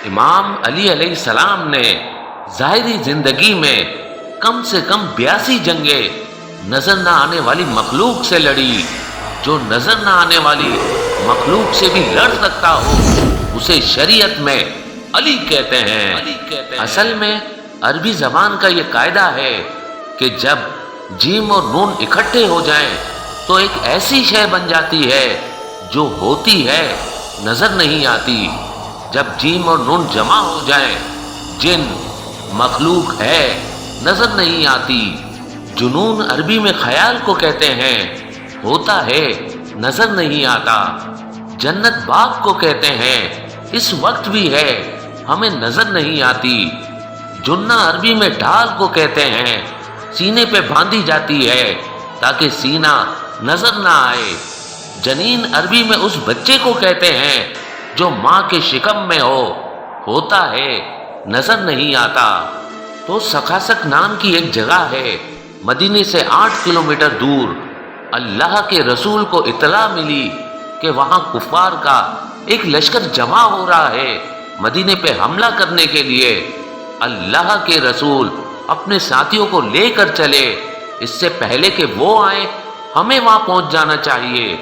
امام علی علیہ السلام نے ظاہری زندگی میں کم سے کم 82 جنگیں نظر نہ آنے والی مخلوق سے لڑی۔ جو نظر نہ آنے والی مخلوق سے بھی لڑ سکتا ہو اسے شریعت میں علی کہتے ہیں۔ اصل میں عربی زبان کا یہ قاعدہ ہے کہ جب جیم اور نون اکٹھے ہو جائیں تو ایک ایسی شے بن جاتی ہے جو ہوتی ہے نظر نہیں آتی۔ جب جیم اور نون جمع ہو جائیں، جن مخلوق ہے نظر نہیں آتی۔ جنون عربی میں خیال کو کہتے ہیں، ہوتا ہے نظر نہیں آتا۔ جنت باغ کو کہتے ہیں، اس وقت بھی ہے ہمیں نظر نہیں آتی۔ جنہ عربی میں ڈھال کو کہتے ہیں، سینے پہ باندھی جاتی ہے تاکہ سینہ نظر نہ آئے۔ جنین عربی میں اس بچے کو کہتے ہیں جو ماں کے شکم میں ہوتا ہے نظر نہیں آتا۔ تو سکاسک نام کی ایک جگہ ہے، مدینے سے 8 کلومیٹر دور۔ اللہ کے رسول کو اطلاع ملی کہ وہاں کفار کا ایک لشکر جمع ہو رہا ہے مدینے پہ حملہ کرنے کے لیے۔ اللہ کے رسول اپنے ساتھیوں کو لے کر چلے، اس سے پہلے کہ وہ آئیں ہمیں وہاں پہنچ جانا چاہیے۔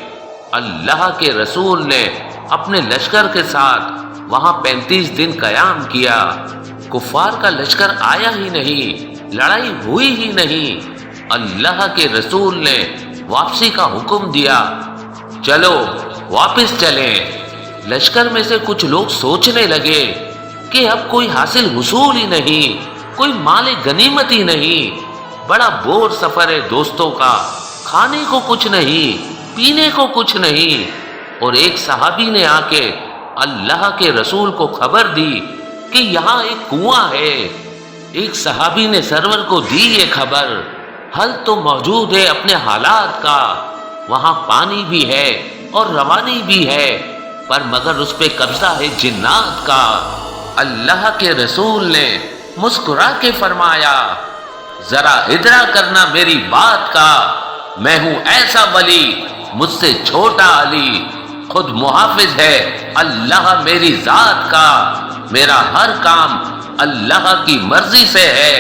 اللہ کے رسول نے اپنے لشکر کے ساتھ وہاں 35 دن قیام کیا۔ کفار کا لشکر آیا ہی نہیں، لڑائی ہوئی ہی نہیں۔ اللہ کے رسول نے واپسی کا حکم دیا، چلو واپس چلیں۔ لشکر میں سے کچھ لوگ سوچنے لگے کہ اب کوئی حاصل حصول ہی نہیں، کوئی مال غنیمت ہی نہیں، بڑا بور سفر ہے دوستوں کا، کھانے کو کچھ نہیں، پینے کو کچھ نہیں۔ اور ایک صحابی نے آ کے اللہ کے رسول کو خبر دی کہ یہاں ایک کنواں ہے۔ ایک صحابی نے سرور کو دی یہ خبر، حل تو موجود ہے اپنے حالات کا، وہاں پانی بھی ہے اور روانی بھی ہے، پر مگر اس پہ قبضہ ہے جنات کا۔ اللہ کے رسول نے مسکرا کے فرمایا، ذرا ادرا کرنا میری بات کا، میں ہوں ایسا ولی، مجھ سے چھوٹا علی، خود محافظ ہے اللہ میری ذات کا، میرا ہر کام اللہ کی مرضی سے ہے،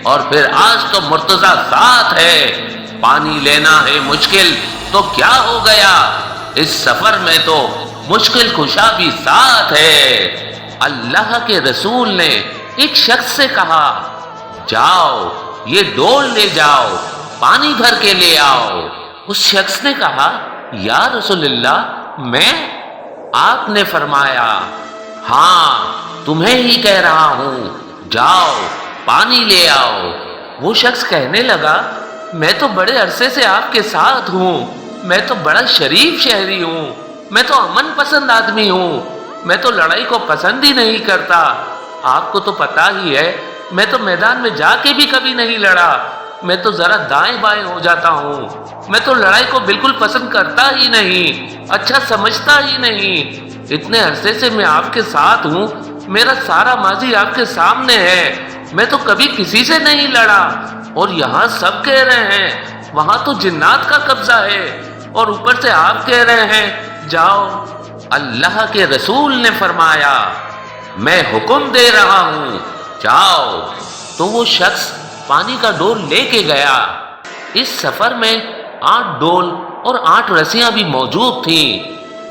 اور پھر آج تو مرتضی ساتھ ہے۔ پانی لینا ہے مشکل تو کیا ہو گیا، اس سفر میں تو مشکل کشا بھی ساتھ ہے۔ اللہ کے رسول نے ایک شخص سے کہا، جاؤ یہ ڈول لے جاؤ، پانی بھر کے لے آؤ۔ اس شخص نے کہا، یا رسول اللہ میں؟ آپ نے فرمایا، ہاں تمہیں ہی کہہ رہا ہوں، جاؤ پانی لے آؤ۔ وہ شخص کہنے لگا، میں تو بڑے عرصے سے آپ کے ساتھ ہوں، میں تو بڑا شریف شہری ہوں، میں تو امن پسند آدمی ہوں، میں تو لڑائی کو پسند ہی نہیں کرتا، آپ کو تو پتا ہی ہے میں تو میدان میں جا کے بھی کبھی نہیں لڑا، میں تو ذرا دائیں بائیں ہو جاتا ہوں، میں تو لڑائی کو بالکل پسند کرتا ہی نہیں، اچھا سمجھتا ہی نہیں۔ اتنے عرصے سے میں آپ کے ساتھ ہوں، میرا سارا ماضی آپ کے سامنے ہے، میں تو کبھی کسی سے نہیں لڑا، اور یہاں سب کہہ رہے ہیں وہاں تو جنات کا قبضہ ہے، اور اوپر سے آپ کہہ رہے ہیں جاؤ۔ اللہ کے رسول نے فرمایا، میں حکم دے رہا ہوں جاؤ۔ تو وہ شخص پانی کا ڈول لے کے گیا۔ اس سفر میں 8 ڈول اور 8 رسیاں بھی موجود تھیں۔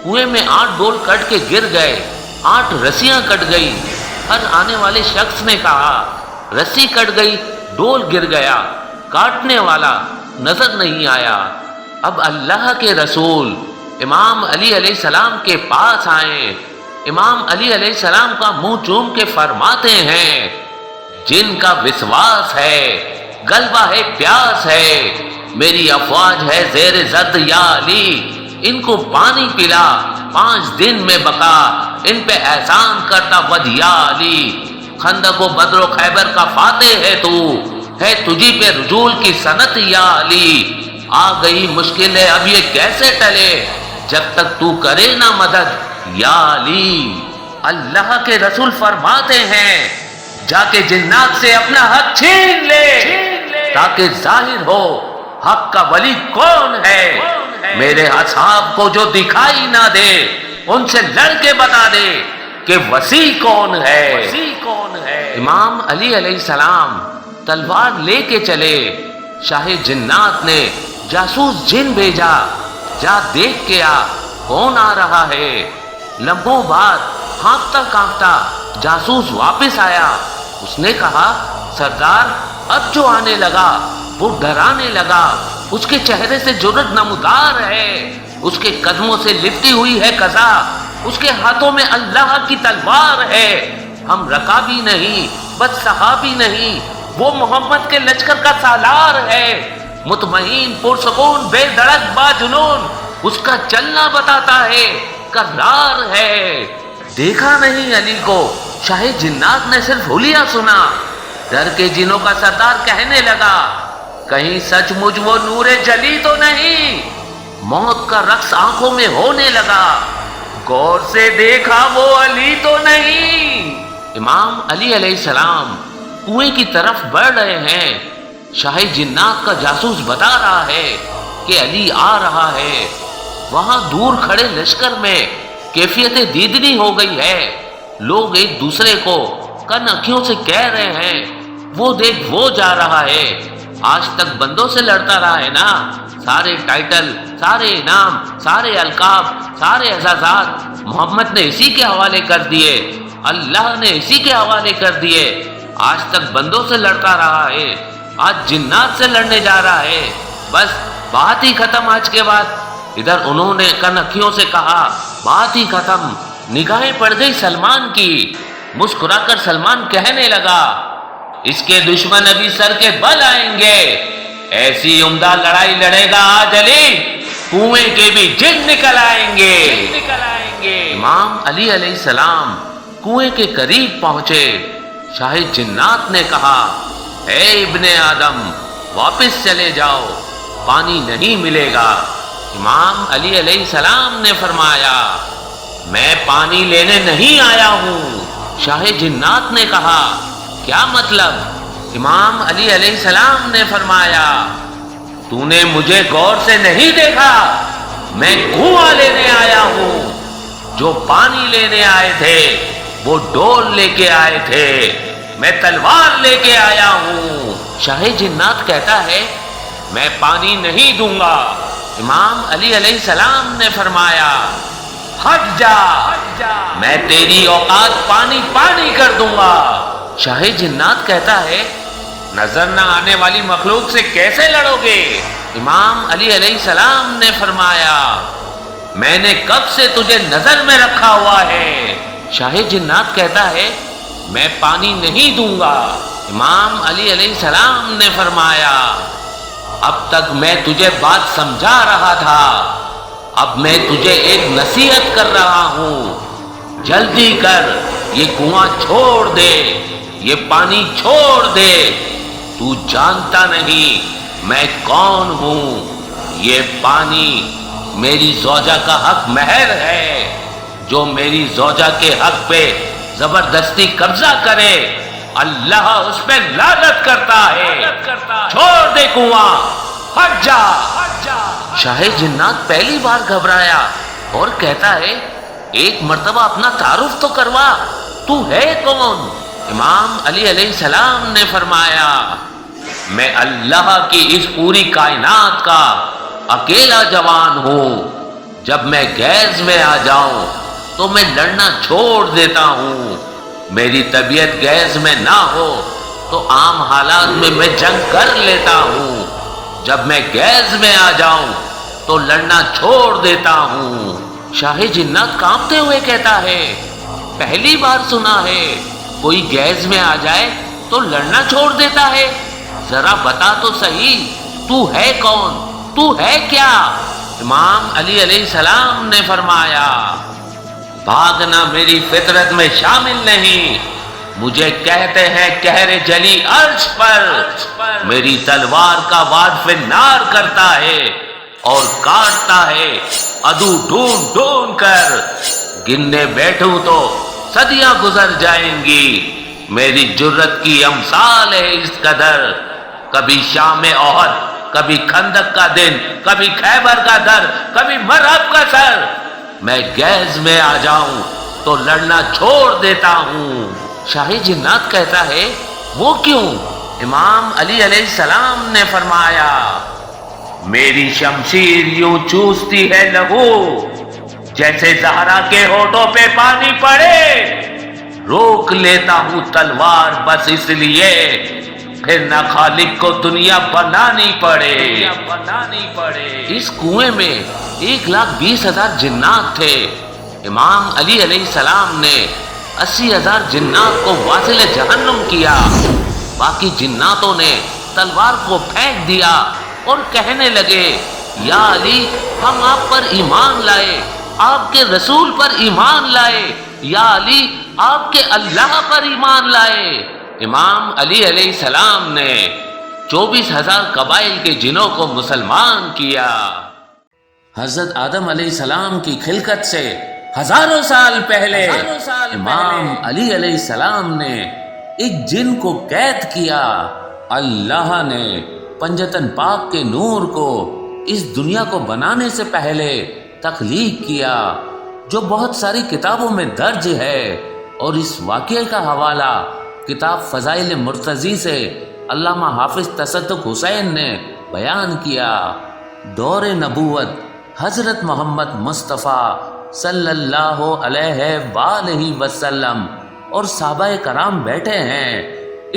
کنویں میں 8 ڈول کٹ کے گر گئے، 8 رسیاں کٹ گئی۔ ہر آنے والے شخص نے کہا، رسی کٹ گئی، ڈول گر گیا، کاٹنے والا نظر نہیں آیا۔ اب اللہ کے رسول امام علی علیہ السلام کے پاس آئے۔ امام علی علیہ السلام کا منہ چوم کے فرماتے ہیں، جن کا وشواس ہے، غلبہ ہے، پیاس ہے، میری افواج ہے زیر زد یا علی، ان کو پانی پلا، 5 دن میں بقا، ان پہ احسان کرتا ود یا علی۔ خندق و بدر و خیبر کا فاتح ہے تو، ہے تجھی پہ رجول کی سنت یا علی۔ آ گئی مشکل ہے اب یہ کیسے ٹلے، جب تک تو کرے نہ مدد یا علی۔ اللہ کے رسول فرماتے ہیں، جا کے جنات سے اپنا حق چھین لے، تاکہ ظاہر ہو حق کا ولی کون ہے۔ میرے اصحاب کو جو دکھائی نہ دے ان سے لڑ کے بتا دے، کہ وسیع کون ہے؟ امام علی علیہ السلام تلوار لے کے چلے۔ شاہ جنات نے جاسوس جن بھیجا، جا دیکھ کے آ کون آ رہا ہے۔ لمحوں بعد ہانپتا کانپتا جاسوس واپس آیا۔ اس نے کہا سردار اب جو آنے لگا وہ ڈرانے لگا، اس کے چہرے سے جرأت نمودار ہے، اس کے قدموں سے لپٹی ہوئی ہے قضا، اس کے ہاتھوں میں اللہ کی تلوار ہے۔ ہم رکابی نہیں بس صحابی نہیں، وہ محمد کے لشکر کا سالار ہے، مطمئن پرسکون بے دھڑک با جنون، اس کا چلنا بتاتا ہے کرار ہے۔ دیکھا نہیں علی کو، شاہ جنات نے صرف حلیہ سنا۔ ڈر کے جنوں کا سردار کہنے لگا کہیں سچ مجھ وہ نور جلی تو نہیں۔ موت کا رقص آنکھوں میں ہونے لگا، غور سے دیکھا وہ علی تو نہیں۔ امام علی علیہ السلام کنویں کی طرف بڑھ رہے ہیں۔ شاہ جنات کا جاسوس بتا رہا ہے کہ علی آ رہا ہے۔ وہاں دور کھڑے لشکر میں کیفیت دیدنی ہو گئی ہے۔ لوگ ایک دوسرے کو کن اکھیوں سے کہہ رہے ہیں وہ دیکھ وہ جا رہا ہے۔ آج تک بندوں سے لڑتا رہا ہے نا، سارے ٹائٹل، سارے انعام، سارے القاب، سارے اعزازات محمد نے اسی کے حوالے کر دیے، اللہ نے اسی کے حوالے کر دیے۔ آج تک بندوں سے لڑتا رہا ہے، آج جنات سے لڑنے جا رہا ہے۔ بس بات ہی ختم آج کے بعد۔ ادھر انہوں نے کن اکھیوں سے کہا بات ہی ختم۔ نگاہیں پڑ گئی سلمان کی، مسکرا کر سلمان کہنے لگا اس کے دشمن ابھی سر کے بل آئیں گے، ایسی عمدہ لڑائی لڑے گا آج علی، کنویں کے بھی جن نکل آئیں گے۔ امام علی علیہ السلام کنویں کے قریب پہنچے۔ شاہ جنات نے کہا اے ابن آدم واپس چلے جاؤ، پانی نہیں ملے گا۔ امام علی علیہ السلام نے فرمایا میں پانی لینے نہیں آیا ہوں۔ شاہ جنات نے کہا کیا مطلب؟ امام علی علیہ السلام نے فرمایا تو نے مجھے غور سے نہیں دیکھا، میں کنواں لینے آیا ہوں، جو پانی لینے آئے تھے وہ ڈول لے کے آئے تھے، میں تلوار لے کے آیا ہوں۔ شاہ جنات کہتا ہے میں پانی نہیں دوں گا۔ امام علی علیہ السلام نے فرمایا ہٹ جا، میں تیری اوقات پانی پانی کر دوں گا۔ شاہ جنات کہتا ہے نظر نہ آنے والی مخلوق سے کیسے لڑو گے؟ امام علی علیہ السلام نے فرمایا میں نے کب سے تجھے نظر میں رکھا ہوا ہے۔ شاہ جنات کہتا ہے میں پانی نہیں دوں گا۔ امام علی علیہ السلام نے فرمایا اب تک میں تجھے بات سمجھا رہا تھا، اب میں تجھے ایک نصیحت کر رہا ہوں، جلدی کر یہ کنواں چھوڑ دے، یہ پانی چھوڑ دے، تو جانتا نہیں میں کون ہوں۔ یہ پانی میری زوجہ کا حق مہر ہے، جو میری زوجہ کے حق پہ زبردستی قبضہ کرے اللہ اس پہ لعنت کرتا ہے۔ چھوڑ دے کنواں، ہٹ جا۔ شاہ جنات پہلی بار گھبرایا اور کہتا ہے ایک مرتبہ اپنا تعارف تو کروا، تو ہے کون؟ امام علی علیہ السلام نے فرمایا میں اللہ کی اس پوری کائنات کا اکیلا جوان ہوں، جب میں گیز میں آ جاؤں تو میں لڑنا چھوڑ دیتا ہوں، میری طبیعت گیز میں نہ ہو تو عام حالات میں جنگ کر لیتا ہوں، جب میں گیز میں آ جاؤں تو لڑنا چھوڑ دیتا ہوں۔ شاہ جنات کانپتے ہوئے کہتا ہے پہلی بار سنا ہے کوئی گیز میں آ جائے تو لڑنا چھوڑ دیتا ہے، ذرا بتا تو صحیح تو ہے کون، تو ہے کیا؟ امام علی علیہ السلام نے فرمایا بھاگنا میری فطرت میں شامل نہیں، مجھے کہتے ہیں قہر جلی عرش پر، میری تلوار کا واد فی النار کرتا ہے اور کاٹتا ہے عدو ڈھونڈ ڈھونڈ کر، گننے بیٹھوں تو صدیاں گزر جائیں گی، میری جرت کی امثال ہے اس قدر، کبھی شام احد، کبھی خندق کا دن، کبھی خیبر کا در، کبھی مرہب کا سر، میں گیز میں آ جاؤں تو لڑنا چھوڑ دیتا ہوں۔ شاہی جنات کہتا ہے وہ کیوں؟ امام علی علیہ السلام نے فرمایا میری شمشیر یوں چوستی ہے لہو جیسے زہرا کے ہونٹوں پہ پانی پڑے، روک لیتا ہوں تلوار بس اس لیے پھر نہ خالق کو دنیا بنانی پڑے۔ اس کنویں میں 1,20,000 جنات تھے۔ امام علی علیہ السلام نے 80,000 جنات کو واصل جہنم کیا۔ باقی جناتوں نے تلوار کو پھینک دیا اور کہنے لگے یا علی ہم آپ پر ایمان لائے، آپ کے رسول پر ایمان لائے، یا علی آپ کے اللہ پر ایمان لائے۔ امام علی علیہ السلام نے 24,000 قبائل کے جنوں کو مسلمان کیا۔ حضرت آدم علیہ السلام کی خلقت سے ہزاروں سال پہلے امام علی علیہ السلام نے ایک جن کو قید کیا۔ اللہ نے پنجتن پاک کے نور کو اس دنیا کو بنانے سے پہلے تخلیق کیا، جو بہت ساری کتابوں میں درج ہے، اور اس واقعے کا حوالہ کتاب فضائل مرتضی سے علامہ حافظ تصدق حسین نے بیان کیا۔ دور نبوت حضرت محمد مصطفیٰ صلی اللہ علیہ وآلہ وسلم اور صحابہ کرام بیٹھے ہیں،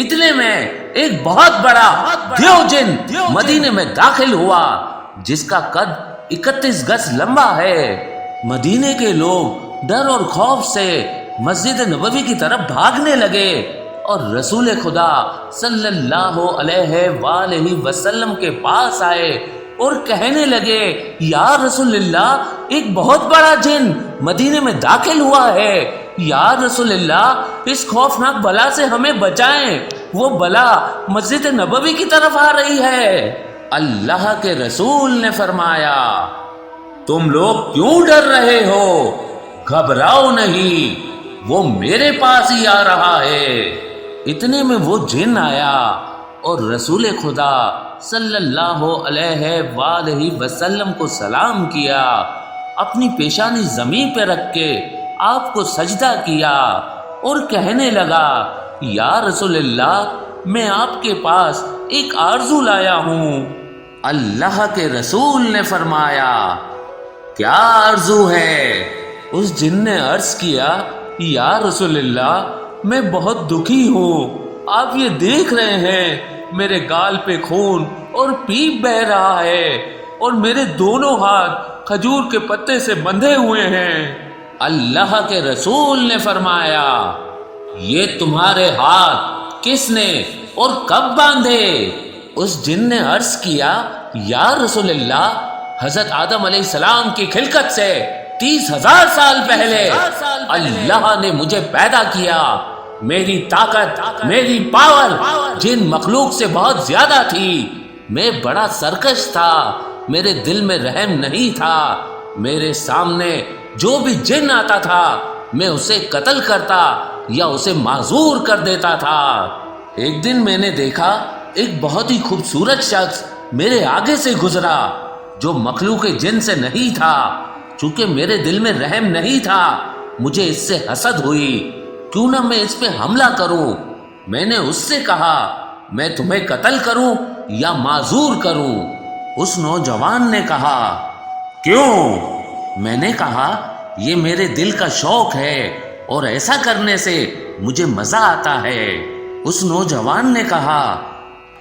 اتنے میں ایک بہت بڑا دیو جن مدینے میں داخل ہوا جس کا قد 31 گز لمبا ہے۔ مدینے کے لوگ ڈر اور خوف سے مسجد نبوی کی طرف بھاگنے لگے اور رسول خدا صلی اللہ علیہ وآلہ وسلم کے پاس آئے اور کہنے لگے یا رسول اللہ ایک بہت بڑا جن مدینے میں داخل ہوا ہے، یا رسول اللہ اس خوفناک بلا سے ہمیں بچائیں، وہ بلا مسجد نبوی کی طرف آ رہی ہے۔ اللہ کے رسول نے فرمایا تم لوگ کیوں ڈر رہے ہو؟ گھبراؤ نہیں، وہ میرے پاس ہی آ رہا ہے۔ اتنے میں وہ جن آیا اور رسول خدا صلی اللہ علیہ وآلہ وسلم کو سلام کیا، اپنی پیشانی زمین پہ رکھ کے آپ کو سجدہ کیا اور کہنے لگا یا رسول اللہ میں آپ کے پاس ایک آرزو لایا ہوں۔ اللہ کے رسول نے فرمایا کیا آرزو ہے؟ اس جن نے عرض کیا یا رسول اللہ میں بہت دکھی ہوں، آپ یہ دیکھ رہے ہیں میرے گال پہ خون اور پیپ بہ رہا ہے اور میرے دونوں ہاتھ کھجور کے پتے سے بندھے ہوئے ہیں۔ اللہ کے رسول نے فرمایا یہ تمہارے ہاتھ کس نے اور کب باندھے؟ اس جن نے عرض کیا یا رسول اللہ حضرت آدم علیہ السلام کی خلقت سے 30,000 سال پہلے اللہ نے مجھے پیدا کیا۔ میری طاقت، میری پاور جن مخلوق سے بہت زیادہ تھی، میں بڑا سرکش تھا، میرے دل میں رحم نہیں تھا، میرے سامنے جو بھی جن آتا تھا میں اسے قتل کرتا یا اسے معذور کر دیتا تھا۔ ایک دن میں نے دیکھا ایک بہت ہی خوبصورت شخص میرے آگے سے گزرا جو مخلوق جن سے نہیں تھا، چونکہ میرے دل میں رحم نہیں تھا مجھے اس سے حسد ہوئی، کیوں نہ میں اس پہ حملہ کروں۔ میں نے اس سے کہا میں تمہیں قتل کروں یا معذور کروں؟ اس نوجوان نے کہا کیوں؟ میں نے کہا یہ میرے دل کا شوق ہے اور ایسا کرنے سے مجھے مزہ آتا ہے۔ اس نوجوان نے کہا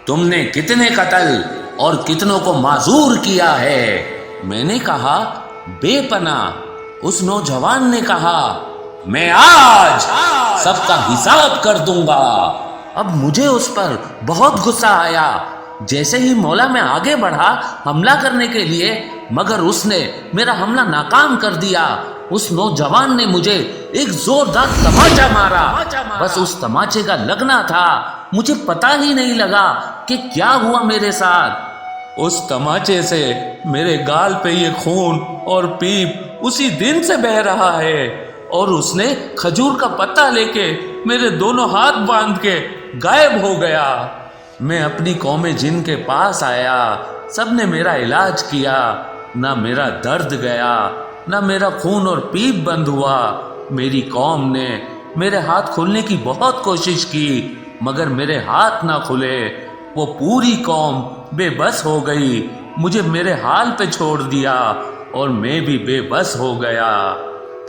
تم نے کتنے قتل اور کتنوں کو معذور کیا ہے؟ میں نے کہا بے پناہ۔ اس نوجوان نے کہا میں آج سب کا حساب کر دوں گا۔ اب مجھے اس پر بہت غصہ آیا۔ جیسے ہی مولا میں آگے بڑھا حملہ کرنے کے لیے، مگر اس نے میرا حملہ ناکام کر دیا۔ اس نوجوان نے مجھے ایک زوردار تماچا مارا، بس اس تماچے کا لگنا تھا، مجھے پتہ ہی نہیں لگا کہ کیا ہوا میرے ساتھ۔ اس تماچے سے میرے گال پہ یہ خون اور پیپ اسی دن سے بہ رہا ہے، اور اس نے کھجور کا پتا لے کے میرے دونوں ہاتھ باندھ کے غائب ہو گیا۔ میں اپنی قوم جن کے پاس آیا، سب نے میرا علاج کیا، نہ میرا درد گیا، نہ میرا خون اور پیپ بند ہوا، میری قوم نے میرے ہاتھ کھولنے کی بہت کوشش کی مگر میرے ہاتھ نہ کھلے۔ وہ پوری قوم بے بس ہو گئی، مجھے میرے حال پہ چھوڑ دیا اور میں بھی بے بس ہو گیا۔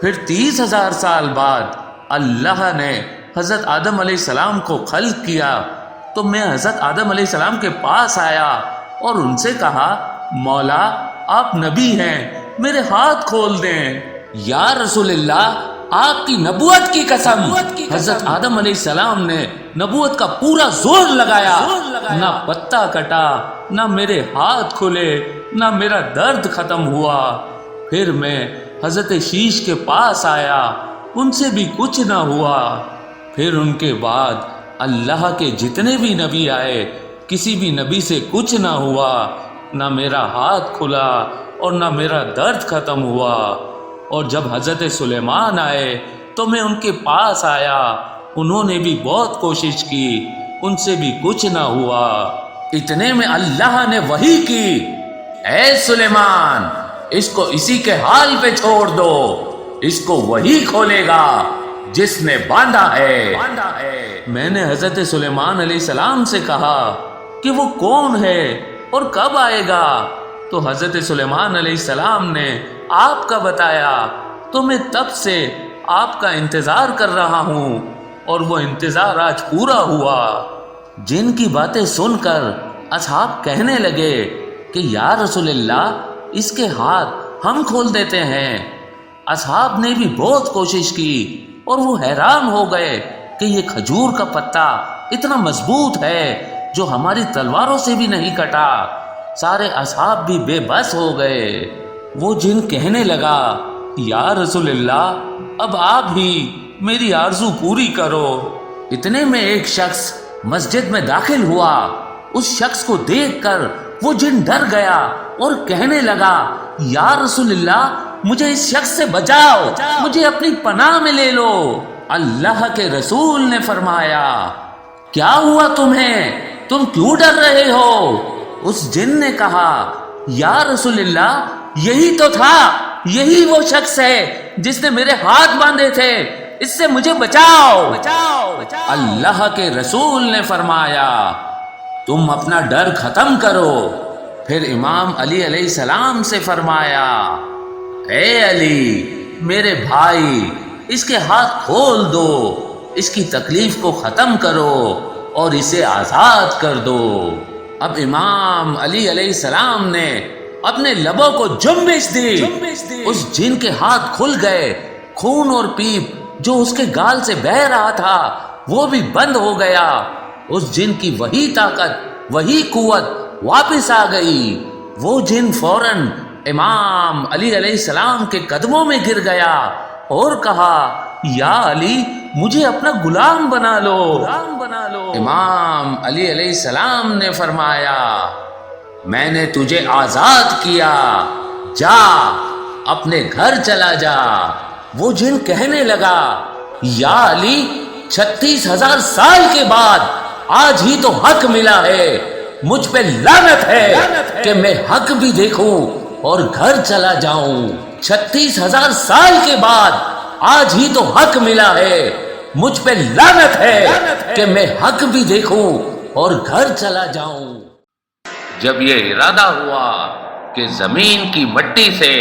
پھر 30,000 سال بعد اللہ نے حضرت آدم علیہ السلام کو خلق کیا تو میں حضرت آدم علیہ السلام کے پاس آیا اور ان سے کہا مولا آپ نبی ہیں، میرے ہاتھ کھول دیں۔ یا رسول اللہ آپ کی نبوت کی قسم، حضرت آدم علیہ السلام نے نبوت کا پورا زور لگایا، نہ پتا کٹا، نہ میرے ہاتھ کھلے، نہ میرا درد ختم ہوا۔ پھر میں حضرت شیش کے پاس آیا، ان سے بھی کچھ نہ ہوا۔ پھر ان کے بعد اللہ کے جتنے بھی نبی آئے کسی بھی نبی سے کچھ نہ ہوا، نہ میرا ہاتھ کھلا اور نہ میرا درد ختم ہوا۔ اور جب حضرت سلیمان آئے تو میں ان کے پاس آیا، انہوں نے بھی بہت کوشش کی، ان سے بھی کچھ نہ ہوا۔ اتنے میں اللہ نے وحی کی، اے سلیمان اس کو اسی کے حال پہ چھوڑ دو، اس کو وہی کھولے گا جس نے باندھا ہے۔ میں نے حضرت سلیمان علیہ السلام سے کہا کہ وہ کون ہے اور کب آئے گا؟ تو حضرت سلیمان علیہ السلام نے آپ کا بتایا، تو میں تب سے آپ کا انتظار کر رہا ہوں اور وہ انتظار آج پورا ہوا۔ جن کی باتیں سن کر اصحاب کہنے لگے کہ یا رسول اللہ اس کے ہاتھ ہم کھول دیتے ہیں۔ اصحاب نے بھی بہت کوشش کی اور وہ حیران ہو گئے کہ یہ کھجور کا پتا اتنا مضبوط ہے جو ہماری تلواروں سے بھی نہیں کٹا۔ سارے اصحاب بھی بے بس ہو گئے۔ وہ جن کہنے لگا یا رسول اللہ اب آپ ہی میری آرزو پوری کرو۔ اتنے میں ایک شخص مسجد میں داخل ہوا، اس شخص کو دیکھ کر وہ جن ڈر گیا اور کہنے لگا یا رسول اللہ مجھے اس شخص سے بچاؤ، مجھے اپنی پناہ میں لے لو۔ اللہ کے رسول نے فرمایا کیا ہوا تمہیں، تم کیوں ڈر رہے ہو؟ اس جن نے کہا یا رسول اللہ یہی تو تھا، یہی وہ شخص ہے جس نے میرے ہاتھ باندھے تھے، اس سے مجھے بچاؤ۔ اللہ کے رسول نے فرمایا تم اپنا ڈر ختم کرو۔ پھر امام علی علیہ السلام سے فرمایا اے علی میرے بھائی اس کے ہاتھ کھول دو، اس کی تکلیف کو ختم کرو اور اسے آزاد کر دو۔ اب امام علی علیہ السلام نے اپنے لبوں کو جنبش دی، اس جن کے ہاتھ کھل گئے، خون اور پیپ جو اس کے گال سے بہہ رہا تھا وہ بھی بند ہو گیا۔ اس جن کی وہی طاقت وہی قوت واپس آ گئی۔ وہ جن فوراً امام علی علیہ السلام کے قدموں میں گر گیا اور کہا یا علی مجھے اپنا غلام بنا لو۔ امام علی علیہ السلام نے فرمایا میں نے تجھے آزاد کیا، جا اپنے گھر چلا جا۔ وہ جن کہنے لگا یا علی 36,000 سال کے بعد آج ہی تو حق ملا ہے، مجھ پہ لعنت ہے کہ میں حق بھی دیکھوں اور گھر چلا جاؤں۔ 36,000 سال کے بعد آج ہی تو حق ملا ہے، مجھ پہ لعنت ہے کہ میں حق بھی دیکھوں اور گھر چلا جاؤں۔ جب یہ ارادہ ہوا کہ زمین کی مٹی سے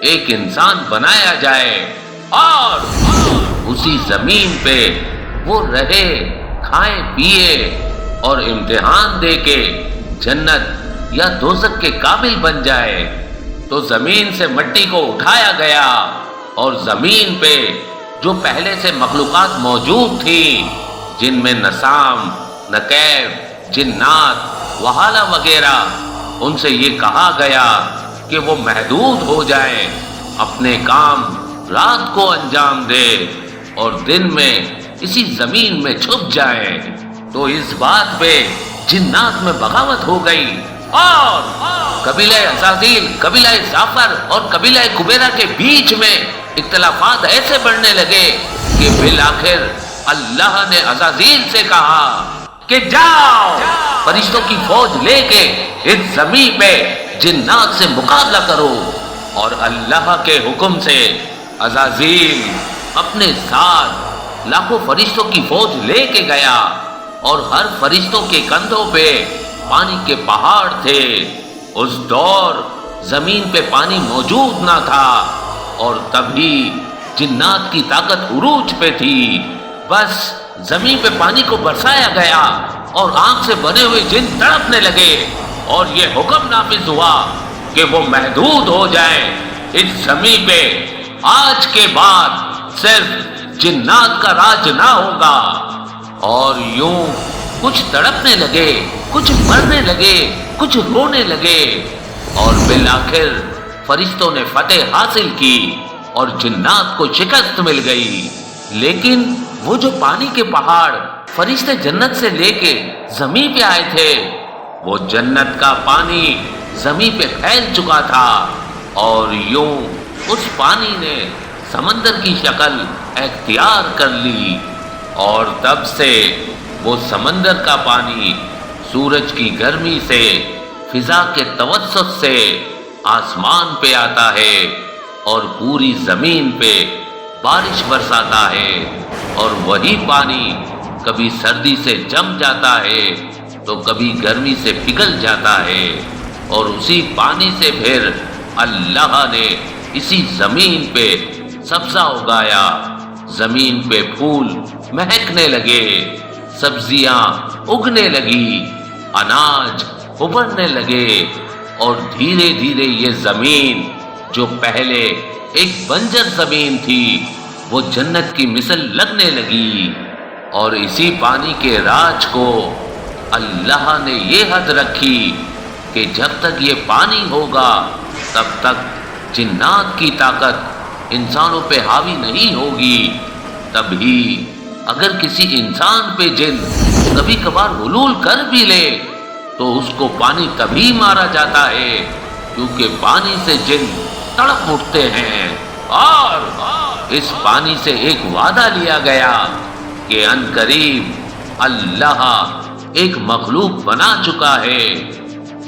ایک انسان بنایا جائے اور اسی زمین پہ وہ رہے، کھائے پیے اور امتحان دے کے جنت یا دوزخ کے قابل بن جائے، تو زمین سے مٹی کو اٹھایا گیا اور زمین پہ جو پہلے سے مخلوقات موجود تھی جن میں نسام، نکیب، جنات، وحالہ وغیرہ، ان سے یہ کہا گیا کہ وہ محدود ہو جائیں، اپنے کام رات کو انجام دے اور دن میں اسی زمین میں چھپ جائیں۔ تو اس بات پہ جنات میں بغاوت ہو گئی اور قبیلہ عزازیل، قبیلہ زعفر اور قبیلہ کبیرہ کے بیچ میں اختلافات ایسے بڑھنے لگے کہ بالآخر اللہ نے عزازیل سے کہا کہ جاؤ فرشتوں کی فوج لے کے اس زمین پہ جنات سے مقابلہ کرو، اور اللہ کے حکم سے عزازیل اپنے ساتھ لاکھوں فرشتوں کی فوج لے کے گیا اور ہر فرشتوں کے کندھوں پہ پانی کے پہاڑ تھے۔ اس دور زمین پہ پانی موجود نہ تھا اور تبھی جنات کی طاقت عروج پہ تھی۔ بس زمین پہ پانی کو برسایا گیا اور آگ سے بنے ہوئے جن تڑپنے لگے اور یہ حکم نافذ ہوا کہ وہ محدود ہو جائیں۔ اس زمین پہ آج کے بعد صرف جنات کا راج نہ ہوگا۔ اور یوں کچھ تڑپنے لگے، کچھ مرنے لگے، کچھ رونے لگے اور بالآخر فرشتوں نے فتح حاصل کی اور جنات کو شکست مل گئی۔ لیکن وہ جو پانی کے پہاڑ فرشتے جنت سے لے کے زمین پہ آئے تھے، وہ جنت کا پانی زمین پہ پھیل چکا تھا اور یوں اس پانی نے سمندر کی شکل اختیار کر لی اور تب سے وہ سمندر کا پانی سورج کی گرمی سے فضا کے توسط سے آسمان پہ آتا ہے اور پوری زمین پہ بارش برساتا ہے، اور وہی پانی کبھی سردی سے جم جاتا ہے تو کبھی گرمی سے پگھل جاتا ہے، اور اسی پانی سے پھر اللہ نے اسی زمین پہ سبزہ اگایا۔ زمین پہ پھول مہکنے لگے، سبزیاں اگنے لگی، اناج ابھرنے لگے، اور دھیرے دھیرے یہ زمین جو پہلے ایک بنجر زمین تھی وہ جنت کی مثل لگنے لگی۔ اور اسی پانی کے راج کو اللہ نے یہ حد رکھی کہ جب تک یہ پانی ہوگا تب تک جنات کی طاقت انسانوں پہ حاوی نہیں ہوگی۔ تبھی اگر کسی انسان پہ جن کبھی کبھار حلول کر بھی لے تو اس کو پانی تبھی مارا جاتا ہے کیونکہ پانی سے جن تڑپ اٹھتے ہیں۔ اور اس پانی سے ایک وعدہ لیا گیا کہ ان قریب اللہ ایک مخلوق بنا چکا ہے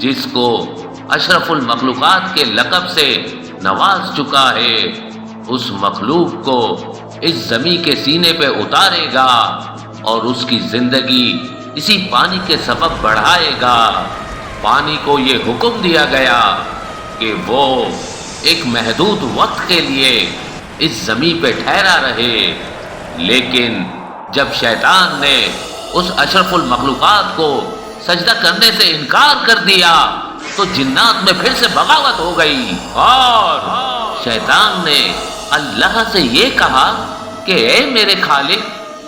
جس کو اشرف المخلوقات کے لقب سے نواز چکا ہے۔ اس مخلوق کو اس زمین کے سینے پہ اتارے گا اور اس کی زندگی اسی پانی کے سبب بڑھائے گا۔ پانی کو یہ حکم دیا گیا کہ وہ ایک محدود وقت کے لیے اس زمین پہ ٹھہرا رہے، لیکن جب شیطان نے اس اشرف المخلوقات کو سجدہ کرنے سے انکار کر دیا تو جنات میں پھر سے بغاوت ہو گئی، اور شیطان نے اللہ سے یہ کہا کہ اے میرے خالق،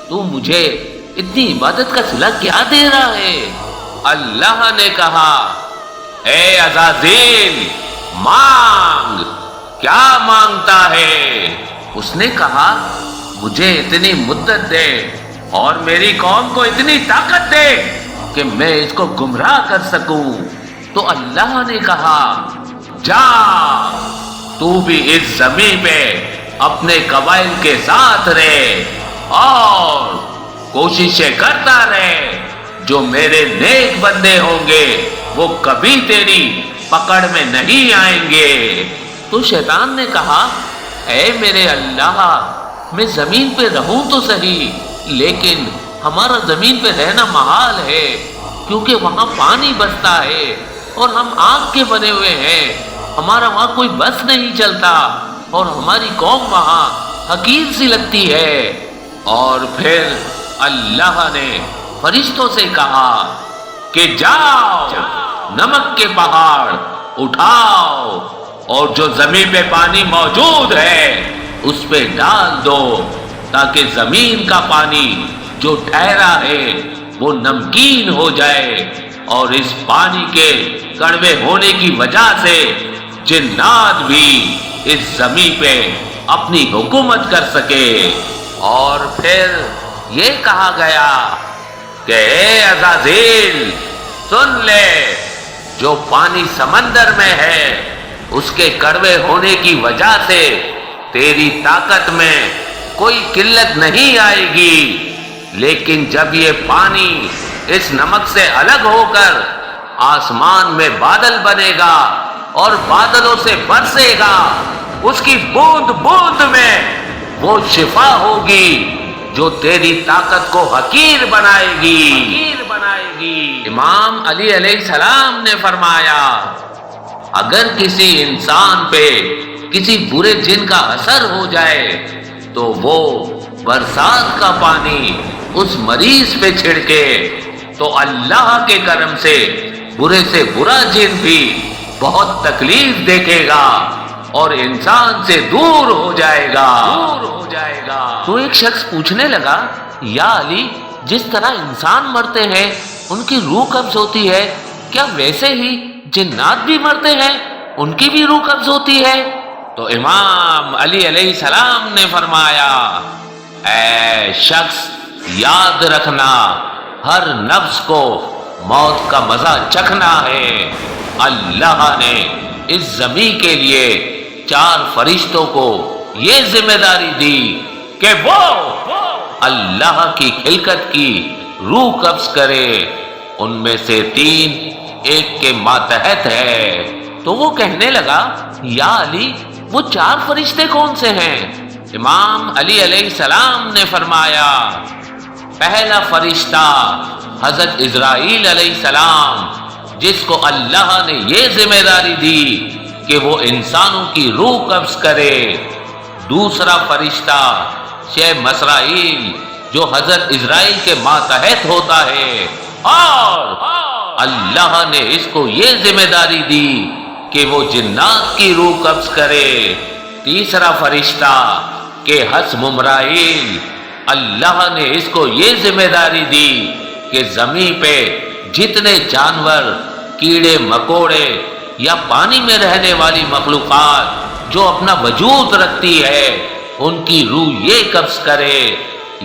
تو مجھے اتنی عبادت کا صلہ کیا دے رہا ہے؟ اللہ نے کہا، اے عزازیل مانگ، کیا مانگتا ہے؟ اس نے کہا، مجھے اتنی مدت دے اور میری قوم کو اتنی طاقت دے کہ میں اس کو گمراہ کر سکوں۔ تو اللہ نے کہا، جا تو بھی اس زمین پہ اپنے قبائل کے ساتھ رہ اور کوششیں کرتا رہے، جو میرے نیک بندے ہوں گے وہ کبھی تیری پکڑ میں نہیں آئیں گے۔ تو شیطان نے کہا، اے میرے اللہ، میں زمین پہ رہوں تو صحیح، لیکن ہمارا زمین پہ رہنا محال ہے کیونکہ وہاں پانی برستا ہے اور ہم آگ کے بنے ہوئے ہیں، ہمارا وہاں کوئی بس نہیں چلتا اور ہماری قوم وہاں حقیر سی لگتی ہے۔ اور پھر اللہ نے فرشتوں سے کہا کہ جاؤ نمک کے پہاڑ اٹھاؤ اور جو زمین پہ پانی موجود ہے اس پہ ڈال دو تاکہ زمین کا پانی جو ٹھہرا ہے وہ نمکین ہو جائے، اور اس پانی کے کڑوے ہونے کی وجہ سے جنات بھی اس زمین پہ اپنی حکومت کر سکے۔ اور پھر یہ کہا گیا کہ اے عزازیل سن لے، جو پانی سمندر میں ہے اس کے کڑوے ہونے کی وجہ سے تیری طاقت میں کوئی قلت نہیں آئے گی، لیکن جب یہ پانی اس نمک سے الگ ہو کر آسمان میں بادل بنے گا اور بادلوں سے برسے گا، اس کی بوند بوند میں وہ شفا ہوگی جو تیری طاقت کو حقیر بنائے گی۔ امام علی علیہ السلام نے فرمایا، اگر کسی انسان پہ کسی برے جن کا اثر ہو جائے تو وہ برسات کا پانی اس مریض پہ چھڑکے تو اللہ کے کرم سے برا جن بھی بہت تکلیف دیکھے گا اور انسان سے دور ہو جائے گا۔ تو ایک شخص پوچھنے لگا، یا علی، جس طرح انسان مرتے ہیں ان کی روح قبض ہوتی ہے، کیا ویسے ہی جنات بھی مرتے ہیں، ان کی بھی روح قبض ہوتی ہے؟ تو امام علی علیہ السلام نے فرمایا، اے شخص، یاد رکھنا، ہر نفس کو موت کا مزہ چکھنا ہے۔ اللہ نے اس زمین کے لیے 4 فرشتوں کو یہ ذمہ داری دی کہ وہ اللہ کی خلقت کی روح قبض کرے، ان میں سے 3 ایک کے ماتحت ہے۔ تو وہ کہنے لگا، یا علی، وہ 4 فرشتے کون سے ہیں؟ امام علی علیہ السلام نے فرمایا، پہلا فرشتہ حضرت اسرائیل علیہ السلام، جس کو اللہ نے یہ ذمہ داری دی کہ وہ انسانوں کی روح قبض کرے۔ دوسرا فرشتہ شیخ مسرائیل، جو حضرت اسرائیل کے ماتحت ہوتا ہے، اور اللہ نے اس کو یہ ذمہ داری دی کہ وہ جنات کی روح قبض کرے۔ تیسرا فرشتہ کہ حسممرائیل، اللہ نے اس کو یہ ذمہ داری دی کہ زمین پہ جتنے جانور، کیڑے مکوڑے یا پانی میں رہنے والی مخلوقات جو اپنا وجود رکھتی ہے، ان کی روح یہ قبض کرے۔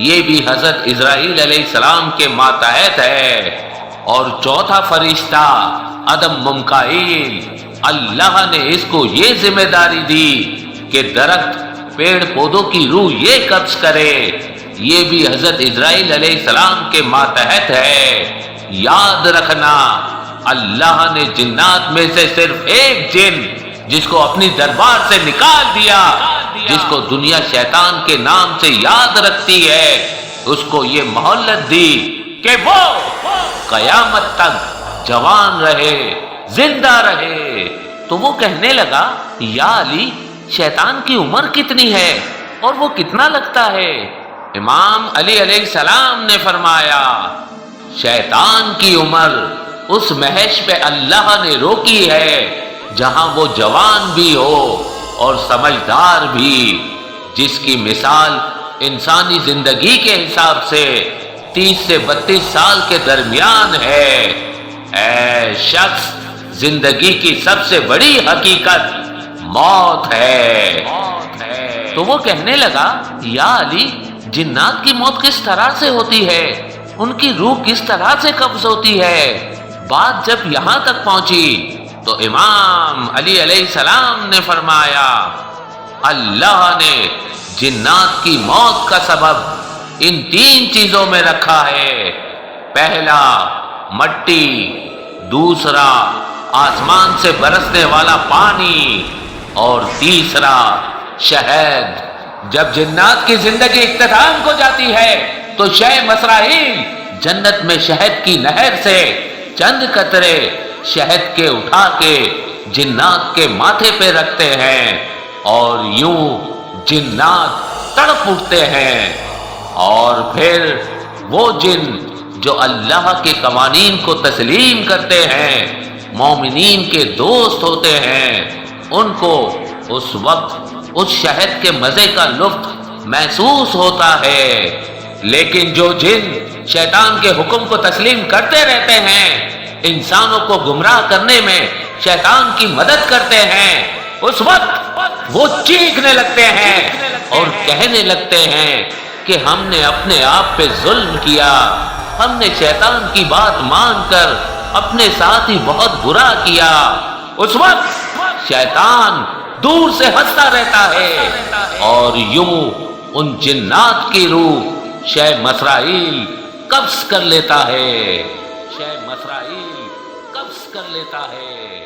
یہ بھی حضرت اسرائیل علیہ السلام کے ماتحت ہے۔ اور چوتھا فرشتہ آدم ممکائیل، اللہ نے اس کو یہ ذمہ داری دی کہ درخت، پیڑ پودوں کی روح یہ قبض کرے۔ یہ بھی حضرت اسرائیل علیہ السلام کے ماتحت ہے۔ یاد رکھنا، اللہ نے جنات میں سے صرف ایک جن، جس کو اپنی دربار سے نکال دیا، جس کو دنیا شیطان کے نام سے یاد رکھتی ہے، اس کو یہ مہلت دی کہ وہ قیامت تک جوان رہے، زندہ رہے۔ تو وہ کہنے لگا، یا علی، شیطان کی عمر کتنی ہے اور وہ کتنا لگتا ہے؟ امام علی علیہ السلام نے فرمایا، شیطان کی عمر اس محش پہ اللہ نے روکی ہے جہاں وہ جوان بھی ہو اور سمجھدار بھی، جس کی مثال انسانی زندگی کے حساب سے 30 سے 32 سال کے درمیان ہے۔ اے شخص، زندگی کی سب سے بڑی حقیقت موت ہے۔ تو وہ کہنے لگا، یا علی، جنات کی موت کس طرح سے ہوتی ہے؟ ان کی روح کس طرح سے قبض ہوتی ہے؟ بات جب یہاں تک پہنچی تو امام علی علیہ السلام نے فرمایا، اللہ نے جنات کی موت کا سبب ان 3 چیزوں میں رکھا ہے۔ پہلا مٹی، دوسرا آسمان سے برسنے والا پانی، اور تیسرا شہد۔ جب جنات کی زندگی اختتام کو جاتی ہے تو شیخ مسرائیل جنت میں شہد کی نہر سے چند قطرے شہد کے اٹھا کے جنات کے ماتھے پہ رکھتے ہیں، اور یوں جنات تڑپ اٹھتے ہیں۔ اور پھر وہ جن جو اللہ کے قوانین کو تسلیم کرتے ہیں، مومنین کے دوست ہوتے ہیں، ان کو اس وقت اس شہد کے مزے کا لطف محسوس ہوتا ہے۔ لیکن جو جن شیطان کے حکم کو تسلیم کرتے رہتے ہیں، انسانوں کو گمراہ کرنے میں شیطان کی مدد کرتے ہیں، اس وقت وہ چیخنے لگتے ہیں اور کہنے لگتے ہیں کہ ہم نے اپنے آپ پہ ظلم کیا، ہم نے شیطان کی بات مان کر اپنے ساتھ ہی بہت برا کیا۔ اس وقت شیطان دور سے ہنستا رہتا ہے اور یوں ان جنات کی روح شیخ مسرائیل قبض کر لیتا ہے۔ شیخ مسرائیل قبض کر لیتا ہے۔